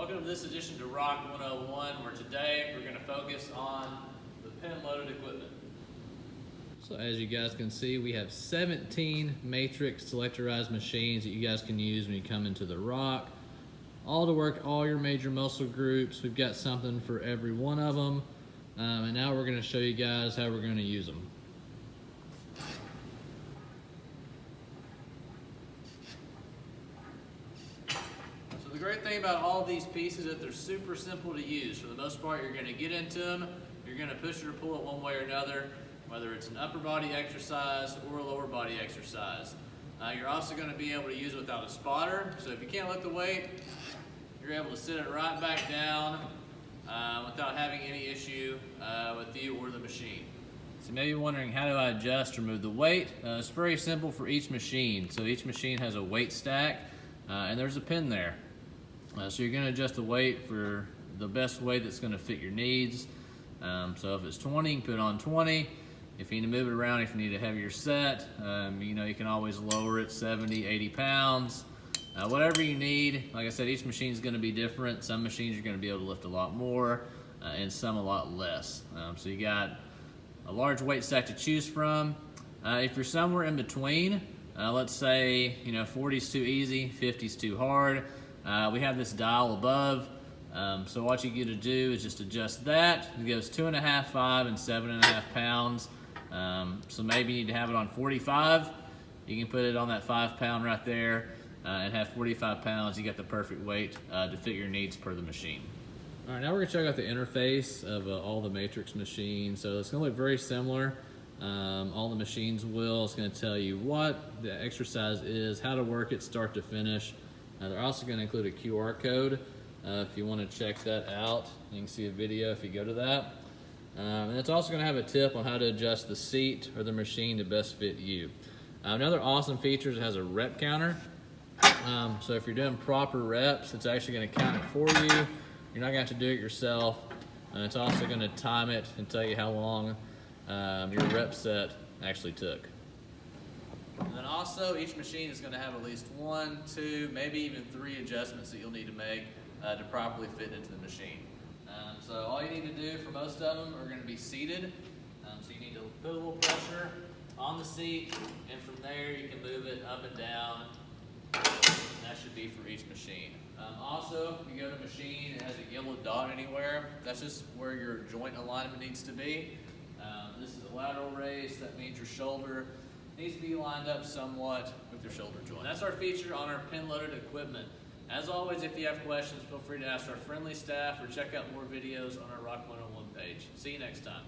Welcome to this edition to RAWC 101, where today we're going to focus on the pin-loaded equipment. So as you guys can see, we have 17 matrix selectorized machines that you guys can use when you come into the RAWC. All to work all your major muscle groups. We've got something for every one of them. And now we're going to show you guys how we're going to use them. The great thing about all these pieces is that they're super simple to use. For the most part, you're going to get into them, you're going to push or pull it one way or another, whether it's an upper body exercise or a lower body exercise. You're also going to be able to use it without a spotter, so if you can't lift the weight, you're able to sit it right back down without having any issue with you or the machine. So maybe you're wondering, how do I adjust or move the weight? It's very simple for each machine. So each machine has a weight stack and there's a pin there. So you're going to adjust the weight for the best weight that's going to fit your needs. So if it's 20, you can put it on 20. If you need to move it around, if you need a heavier set, you can always lower it 70, 80 pounds. Whatever you need. Like I said, each machine is going to be different. Some machines you're going to be able to lift a lot more and some a lot less. So you got a large weight stack to choose from. If you're somewhere in between, let's say 40 is too easy, 50 is too hard, we have this dial above. So what you get to do is just adjust that. It goes 2.5, 5, and 7.5 pounds. So maybe you need to have it on 45. You can put it on that 5 pound right there and have 45 pounds. You got the perfect weight to fit your needs per the machine. All right, now we're gonna check out the interface of all the matrix machines. So it's gonna look very similar. All the machines will. It's gonna tell you what the exercise is, how to work it start to finish. They're also gonna include a QR code if you wanna check that out. You can see a video if you go to that. And it's also gonna have a tip on how to adjust the seat or the machine to best fit you. Another awesome feature is it has a rep counter. So if you're doing proper reps, it's actually gonna count it for you. You're not gonna have to do it yourself. And it's also gonna time it and tell you how long your rep set actually took. And then also, each machine is going to have at least 1, 2, maybe even 3 adjustments that you'll need to make to properly fit into the machine. So all you need to do for most of them are going to be seated. So you need to put a little pressure on the seat, and from there you can move it up and down. And that should be for each machine. Also, if you go to a machine that has a yellow dot anywhere, that's just where your joint alignment needs to be. This is a lateral raise. That means your shoulder needs to be lined up somewhat with your shoulder joint. That's our feature on our pin-loaded equipment. As always, if you have questions, feel free to ask our friendly staff or check out more videos on our RAWC 101 page. See you next time.